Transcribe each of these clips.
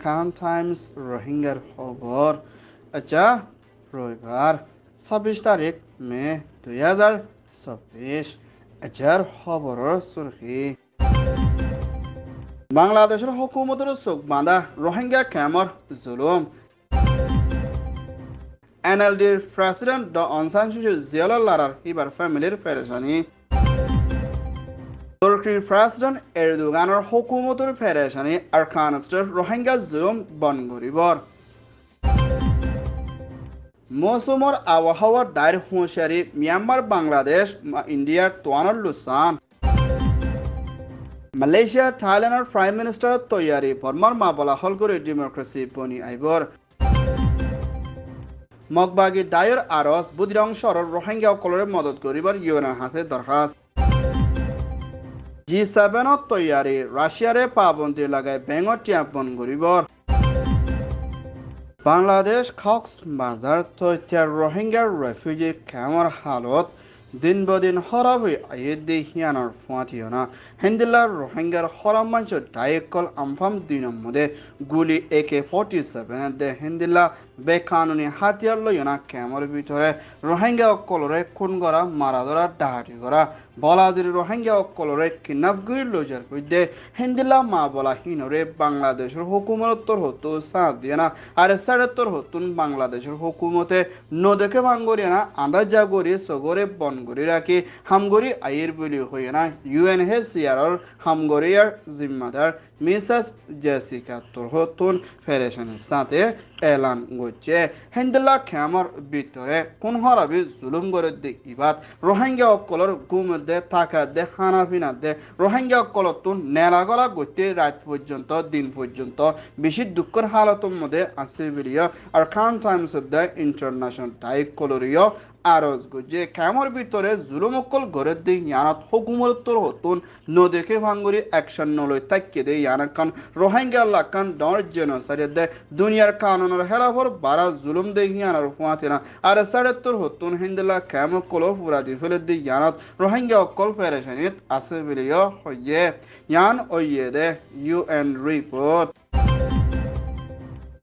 Arkan Times রোহিঙ্গার খবর আচ্ছা রবিবার 26 মে 2024 আজকের খবরের সুরখি বাংলাদেশের হুকুমতের চোখ বাঁধা রোহিঙ্গা ক্যামর জুলুম এনএলডির প্রেসিডেন্ট ড অং সান সু চি জেলার লারার এবার ফ্যামিলির পেরেশানি তুর্কির প্রেসিডেন্ট এরদোগানের হুকুমতের পেরেশানি আরকান স্টেট রোহিঙ্গা জুলুম বন করিবর মৌসুমর আবহাওয়ার দায়ের হুঁশিয়ারি মিয়ানমার বাংলাদেশ ইন্ডিয়ার তোয়ানোর লুসান মালয়েশিয়া থাইল্যান্ডের প্রাইম মিনিস্টার তৈয়ারি বর্মার মা বলা হল করে ডেমোক্রেসি বনি আইবর মগবাগি দায়ের আরস বুদিরং শহরের রোহিঙ্গা কলরে মদত করিবার ইউএনের হাসে দরখাস্ত G7 তৈয়ারি রাশিয়ারে পাবন্দি লাগায় বেঙ্গর টিয়াপ বন করিবর বাংলাদেশ কক্সবাজার তৈয়ার রোহিঙ্গার রেফিউজি ক্যাম্পের হালত দিন বদিন খারাপ হয়ে আইয়ে হিয়ানোর ফুয়াতিও না হিন্দিলার রোহিঙ্গার খরাম মাঞ্চ ডাইকল আমফাম দিনের মধ্যে গুলি AK-47 দে হিন্দিলা বেকানুনি হাতিয়ার লইও না ক্যাম্পের ভিতরে রোহিঙ্গা কলরে খুন করা মারা ধরা ডাহাটি করা বলাদির রোহিঙ্গা কলরে কিডন্যাপ করে লইজার কইদে হিন্দিলা মা বলা হিনরে বাংলাদেশের হুকুমতর হতো সাথ দিয়ে না আর সাড়েত্তর হতুন বাংলাদেশের হুকুমতে নদেকে ভাঙ্গরিয়া না আন্দাজ জাগরি সগরে বন গরি রাখি হামগরি আইয়ের বলি হই না UNHCR হামগরিয়ার জিম্মাদার মিসেস জেসিকা তোরহতুন ফেডারেশনের সাথে এলান করছে হিন্দিলা ক্যামর ভিতরে কোন হরাবি জুলুম করে ইবাদ রোহিঙ্গা অকলর ঘুম দে থাকা দে হানাফিনা দে রোহিঙ্গা অকলর তুন নেলা গলা গতি রাত পর্যন্ত দিন পর্যন্ত বেশি দুঃখের হালতের মধ্যে আছে বিলিয় আর খান টাইমস দে ইন্টারন্যাশনাল টাইক কলরিয় আরজ গুজে ক্যামর ভিতরে জুলুম অকল গড়ে দি ইয়ানাত হুকুমতর হতুন নদেকে ভাঙ্গুরি অ্যাকশন নলই তাক্কে দে ইয়ানাকান রোহিঙ্গা লাকান ডর জেনোসাইড দে দুনিয়ার কানুনের হেলাফর বারা জুলুম দে ইয়ানার ফুয়াতিনা আর সাড়েত্তর হতুন হিন্দিলা ক্যামর কলো পুরা দি ফেলে দি ইয়ানাত রোহিঙ্গা অকল পেরেশানিত আছে বিলিয় হইয়ে ইয়ান ওইয়ে দে UN রিপোর্ট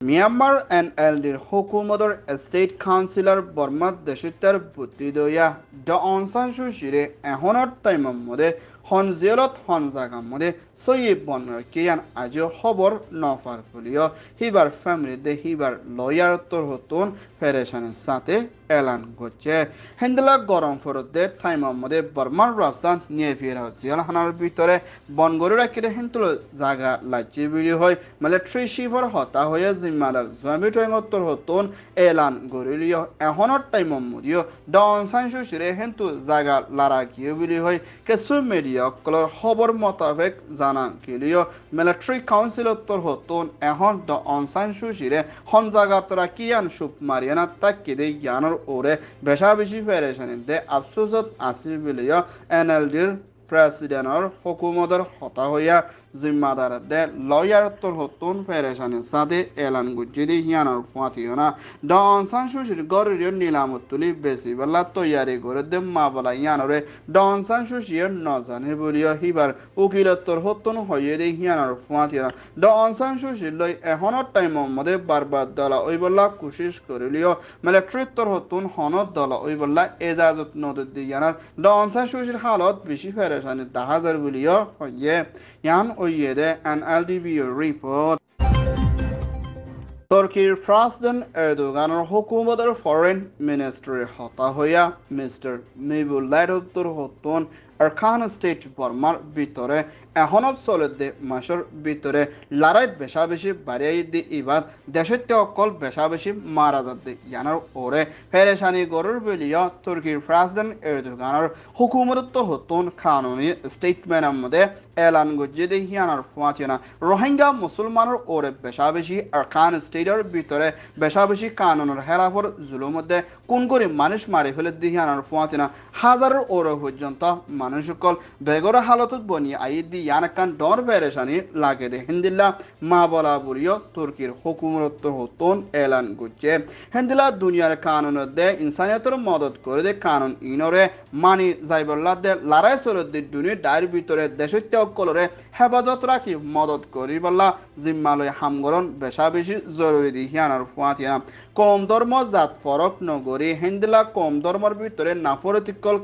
মিয়ানমার এনএলডির হুকুমতর স্টেট কাউন্সিলর বর্মার দেশিতার বুদ্ধি দইয়া ড অং সান সু চিরে এহনের টাইমের মধ্যে হন জেলত হন জাগার মধ্যে সইয়ে বনর কিয়ান আজও খবর নফার বলিও হিবার ফ্যামিলি দে হিবার লয়ার তোর হতুন ফেডারেশনের সাথে এলান করছে হিন্দলা গরম ফরদে টাইমের মধ্যে বর্মার রাজধান নিয়ে ফিরা জেলখানার ভিতরে বন গরু রাখিতে হিন্দুল জাগা লাচি বিলি হয় মিলিটারি শিফর হতা হয়ে জিম্মাদার জমি টয়ঙ্গত্তর হতুন এলান গরিলিও এহনের টাইমের মধ্যেও ড অং সান সু চিরে হিন্দু জাগা লারা গিয়ে বিলি হয় কিছু মিডিয়া কলর খবর মোতাবেক জানা গেলিও মিলিটারি কাউন্সিলত্তর হতুন এখন ড অং সান সু চিরে হন জাগা তোরা কিয়ান সুপ মারিয়ানা তাক্কি দে জ্ঞানর ওরে বেশা বেশি পেরেশানি দে আফসোসত আসি বিলিও এনএলডির প্রেসিডেন্টর হুকুমতর হতা হইয়া জিম্মাদার দে লয়ার তোর হতুন পেরেশানির সাথে এলান গুজিদি হিয়ানোর ফুয়াতিও না ড অং সান সু চির গরির নিলামত তুলি বেশি বেলা তৈয়ারি করে দে মা বলা ইয়ানরে ড অং সান সু চির নজানে বলিও হিবার উকিলত্তর হতুন হইয়ে দে হিয়ানোর ফুয়াতিও না ড অং সান সু চির লই এহনের টাইমের মধ্যে বারবার দলা ওই বলা কোশিশ করিলিও মিলিটারিত্তর হতুন হনত দলা ওই বলা এজাজত নদর দিয়ানার ড অং সান সু চির হালত বেশি পেরেশানি দাহাজার বলিও হইয়ে ইয়ান ওইয়ে দে NLDBO রিপোর্ট তুর্কির প্রেসিডেন্ট এরদোগানের হুকুমতের ফরেন মিনিস্ট্রি হতা হইয়া মিস্টার মেবুল্লাহর হতুন আরকান স্টেট বর্মার ভিতরে এখনত চলে দে মাসের ভিতরে লড়াই বেশা বেশি বাড়িয়ে দি ইবাদ দেশের অকল বেশা বেশি মারা যাতে ইয়ানোর ওরে পেরেশানি গরুর বেলিয়া তুর্কির প্রেসিডেন্ট এরদোগানের হুকুমত হতুন কানুনি স্টেটমেন্টের মধ্যে এলান গজিয়ে দে ইয়ানোর ফুয়াচিনা রোহিঙ্গা মুসলমানের ওরে বেশা বেশি আরকান স্টেটের ভিতরে বেশা বেশি কানুনের হেলাফর জুলুর মধ্যে কোন করে মানুষ মারি ফেলে দি ইয়ানোর ফুয়াচিনা হাজারের ওরে পর্যন্ত মানুষ সকল বেগর হালতত বনি আইদি ইয়ানাকান ডর পেরেশানি লাগে দে হিন্দিল্লা মা বলা বলিও তুর্কির হুকুমত হতন এলান গুচ্ছে হিন্দিল্লা দুনিয়ার কানুন দে ইনসানিয়তের মদত করে দে কানুন ইনরে মানি যাইবল্লা দে লড়াই চলতে দুনিয়ার ডায়ের ভিতরে দেশত্য অকলরে হেফাজত রাখি মদত করি বল্লা জিম্মালয় হামগরণ বেশা বেশি জরুরি দি হিয়ানার ফুয়াতিয়া কম ধর্ম জাত ফরক নগরী হিন্দিলা কম ধর্মের ভিতরে নাফরতিকল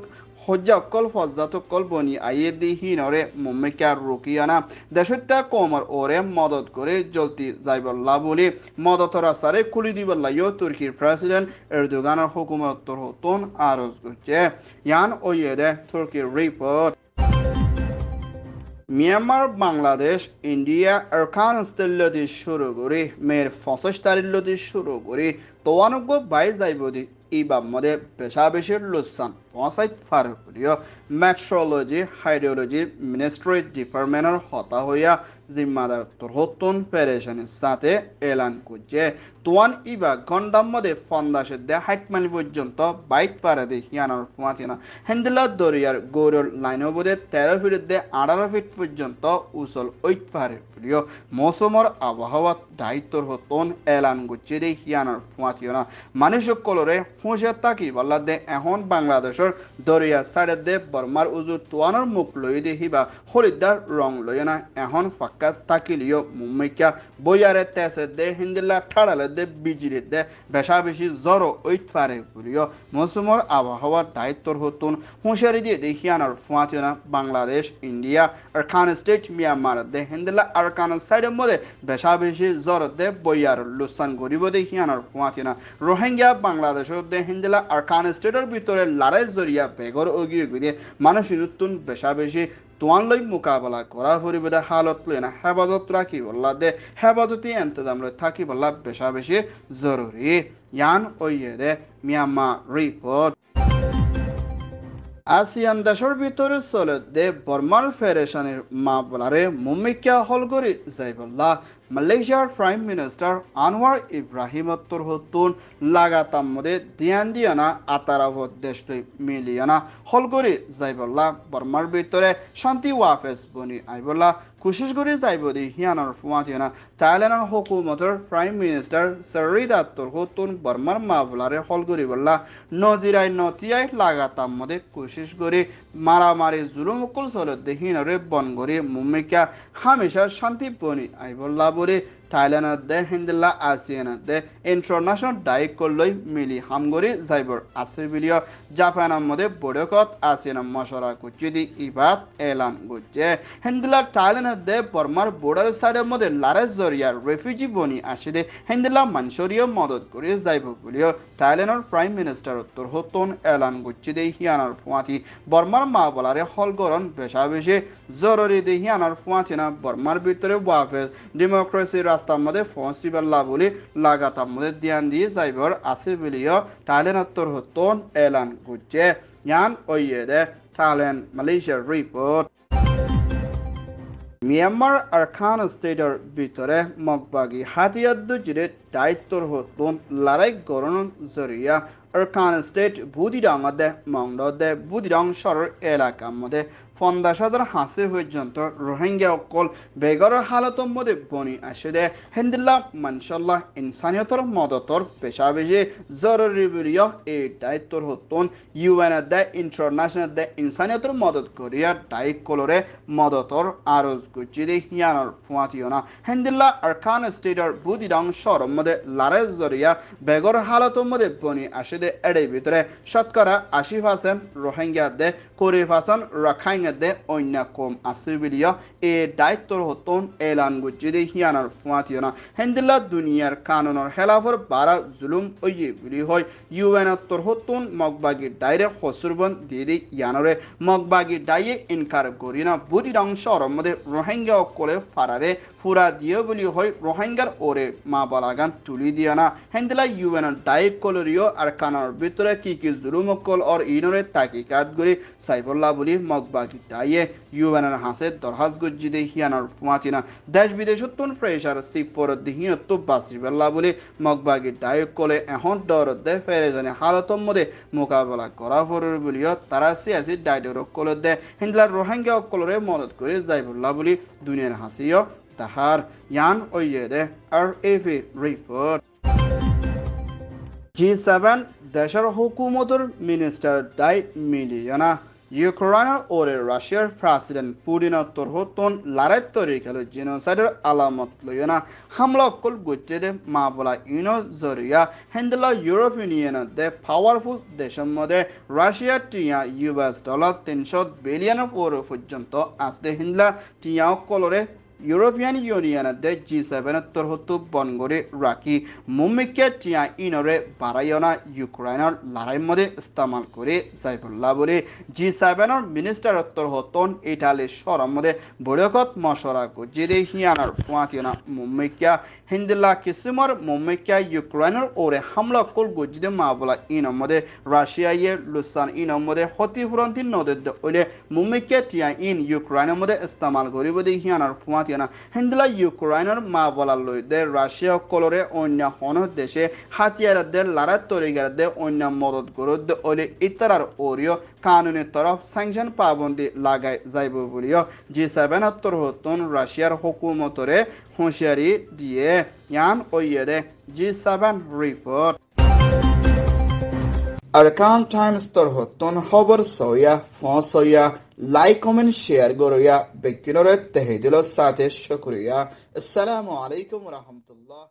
হজ্জাকল ফজ্জাতকল বনি আইয়ে দি হিনরে মুম্মিকার রুকিয়ানা দেশত্য কমর ওরে মদত করে জলতি যাইবল্লা বলি মদতর আসারে খুলি দিবল্লাইও তুর্কির প্রেসিডেন্ট এরদোগানের হুকুমতর হতন আরজ করছে ইয়ান ওয়েদে তুর্কির রিপোর্ট মিয়ানমার বাংলাদেশ ইন্ডিয়া আফগানিস্তানলতি শুরু করে মের 65 শুরু করে 92 যাইবদি ইবাব মধ্যে পেশা বেশির লুসান পঁচাইত ফারুকীয় মেট্রোলজি হাইড্রোলজি মিনিস্ট্রি ডিপার্টমেন্টের হতা হইয়া জিম্মাদার তরহত্তন পেরেশানির সাথে এলান করছে তোয়ান ইবা ঘন্টার মধ্যে ফন্দাসের দে হাইটমানি পর্যন্ত বাইক পারে দে হিয়ানোর ফুমাতিনা হেন্দিলা দরিয়ার গৌরল লাইনও বোধে 13 ফিট দে 18 ফিট পর্যন্ত উচল ঐত পারে প্রিয় মৌসুমর আবহাওয়া দায়িত্বর হতন এলান করছে দে হিয়ানোর ফুমাতিনা মানুষ কলরে হুঁশে তাকি বল্লা দে এখন বাংলাদেশের দরিয়া সাইডে দে বর্মার উজু তোয়ানোর মুখ লই দে হিবা হরিদ্বার রং লই না এখন ফাক্কা তাকিলিও মুম্মিকা বইয়ারে তেসে দে হিন্দিল্লা ঠাড়ালে দে বিজিরে দে বেশা বেশি জ্বর ঐত পারে বলিও মৌসুমর আবহাওয়ার দায়িত্বর হতুন হুঁশিয়ারি দিয়ে দেখিয়ানোর ফুয়াচনা Bangladesh India Arakan state Myanmar দে হিন্দিল্লা আরকান সাইডের মধ্যে বেশা বেশি জ্বর দে বইয়ার লুসান গরিব দেখিয়ানোর ফুয়াচনা রোহিঙ্গা বাংলাদেশের দে হিন্দিল্লা আরকান স্টেটের ভিতরে লড়াই জরিয়া বেগর ওগিয়ে গিয়ে মানুষের নতুন বেশা বেশি তোয়ান লই মোকাবেলা করা পরিবেদে হালত লই না হেফাজত রাখি বল্লা দে হেফাজতি এন্তজাম লই থাকি বল্লা বেশা বেশি জরুরি ইয়ান ওইয়ে দে মিয়ানমার রিপোর্ট আসিয়ান দেশের ভিতরে চলে দে বর্মার ফেডারেশনের মামলারে মুম্মিকা হল করে যাইবল্লা মালয়েশিয়ার প্রাইম মিনিস্টার আনোয়ার ইব্রাহিম উত্তর হতুন লাগাতাম মধ্যে দিয়ান দিয়ানা আতারাভত দেশলৈ মিলিয়ানা হল করে যাইবল্লা বর্মার ভিতরে শান্তি ওয়াফেস বনি আইবল্লা কোশিশ করে যাইব দি হিয়ানোর ফুয়াতিয়ানা থাইল্যান্ডের হুকুমতের প্রাইম মিনিস্টার সরিদাত্তর হতুন বর্মার মামলারে হল করে বললা নজিরাই নতিয়াই লাগাতাম মধ্যে কোশিশ করে মারামারি জুলুমকুল চলত দেহিনরে বন করে মুম্মিকা হামেশা শান্তি বনি আইবল্লা বলে থাইল্যান্ডের দে হিন্দিল্লা আসিয়ানের দে ইন্টারন্যাশনাল ডাইক করলই মিলি হামগরি যাইবর আছে বিলিও জাপানের মধ্যে বড়কত আসিয়ান মশলা করছে দি ইবাদ এলান করছে হিন্দিল্লা থাইল্যান্ডের দে বর্মার বর্ডার সাইডের মধ্যে লারেস জরিয়ার রেফিউজি বনি আসে দে হিন্দিল্লা মানুষরীয় মদত করে যাইব বলিও থাইল্যান্ডের প্রাইম মিনিস্টার উত্তর হতন এলান করছে দে হিয়ানার ফুয়াতি বর্মার মা বলারে হলগরণ বেশা বেশি জরুরি দে হিয়ানার ফুয়াতি না বর্মার ভিতরে ওয়াফেস ডেমোক্রেসি রাস্তার মধ্যে ফসিবাল্লা বলি লাগাতার মধ্যে ধ্যান দিয়ে যাইবর আছে বলিও থাইল্যান্ড উত্তর হতন এলান করছে ইয়ান ওইয়ে দে থাইল্যান্ড মালয়েশিয়ার রিপোর্ট মিয়ানমার আরকান স্টেটের ভিতরে মগবাগি হাতিয়ার দুজিরে দায়িত্বর হতন লড়াই গরণ জরিয়া আরকান স্টেট বুদিরাং দে মংড দে বুদিরাং শহরের এলাকার মধ্যে 50,000 হাসি পর্যন্ত রোহিঙ্গা অকল বেগর হালতর মধ্যে বনি আসে দে হিন্দিল্লা মানশাল্লাহ ইনসানিয়তর মদতর পেশা বেশি জরুরি বলিয়া এই দায়িত্বর হতন ইউএন দে ইন্টারন্যাশনাল দে ইনসানিয়তর মদত করিয়া দায়িত্ব কলরে মদতর আরজ করছি দে হিয়ানোর ফুয়াতিয়না হিন্দিল্লা আরকান স্টেটের বুদিরাং শহরের মধ্যে লড়াই জরিয়া বেগর হালতর মধ্যে বনি আসে দে এর ভিতরে শতকরা 80% রোহিঙ্গা দে 40% রাখাইন দে অন্য কম আছে বিলিয়া এ দায়িত্বর হতন এলান গুজি দে হিয়ানার ফুয়াতিয়না হিন্দিল্লা দুনিয়ার কানুনের খেলাফর বারা জুলুম ওইয়ে বিলি হয় ইউএন তোর হতন মগবাগি ডাইরে হসুরবন দিয়ে দে ইয়ানরে মগবাগি ডাইয়ে ইনকার করি না বুদিরাং শহরের মধ্যে রোহিঙ্গা অকলে ফারারে ফুরা দিয়ে বলি হয় রোহিঙ্গার ওরে মা বালাগান ইয়ান তুলি দিয়া না হেন্দিলা ইউএন ডাইক কলরিও আর কানার ভিতরে কি জুলুমকল অর ইনরে তাকিকাত গরি সাইফুল্লাহ বলি মগবাগি দাইয়ে ইউএনের হাসে দরহাজ গজ্জিদে হিয়ানার ফুমাতিনা দেশ বিদেশতুন ফ্রেশার সিফর দিহিয়ত বাসিবেল্লা বলি মগবাগি ডাইক কলে এখন দরদে ফেরেজানে হালতম মধ্যে মোকাবেলা করা ফরর বলিও তারা সিয়াসি ডাইডর কলে দে হিন্দলার রোহিঙ্গা কলরে মদত করে যাইবুল্লাহ বলি দুনিয়ার হাসিও তাহার ইয়ান ওইয়েদে আর এফি রিপোর্ট G7 দেশের হুকুমতর মিনিস্টার দায় মিলিয়না ইউক্রেনের ওরে রাশিয়ার প্রেসিডেন্ট পুতিনের তরহতন লড়াই তরিকাল জেনোসাইডের আলামত লয়না হামলা কল গুজেদে মা বলা ইউনো জরিয়া হেন্ডলা ইউরোপিয়ান ইউনিয়ন দে পাওয়ারফুল দেশের মধ্যে রাশিয়া টিয়া $300 বিলিয়ন পর্যন্ত আসতে হিন্দলা টিয়া কলরে ইউরোপিয়ান ইউনিয়ন দে G7 তরহত বনগরে রাখি মুম্মিকে টিয়া ইনরে বারায়না ইউক্রেনের লড়াই মধ্যে ইস্তেমাল করে সাইফুল্লাহ বলে G7 মিনিস্টার তরহতন ইটালি শহরের মধ্যে বৈঠকত মশরা গজিদে হিয়ানার ফুয়াতিনা মুম্মিকা হিন্দিল্লা কিসিমর মুম্মিকা ইউক্রেনের ওরে হামলা কল গজিদে মাবলা ইনের মধ্যে রাশিয়ায়ে লুসান ইনের মধ্যে হতিফুরন্তি নদে ওলে মুম্মিকে টিয়া ইন ইউক্রেনের মধ্যে ইস্তেমাল করিব দে হিয়ানার ফুয়া হিন্দলা ইউক্রেনের মা বলা লইদে রাশিয়া কলরে অন্য হন দেশে হাতিয়ারদের লড়াই তরিগারদে অন্য মদত করদ ওলে ইতারার ওরিও কানুনের তরফ স্যাংশন পাবন্দি লাগাই যাইব বলিও G7 তরহতন রাশিয়ার হুকুমতরে হুঁশিয়ারি দিয়ে ইয়ান ওইয়েদে G7 রিপোর্ট Arkan Times তরহতন খবর সয়া ফসয়া লাইক কমেন্ট শেয়ার গরয়া বেকিনরে তেহেদিল সাথে শুকরিয়া আসসালামু আলাইকুম ওয়া রাহমাতুল্লাহ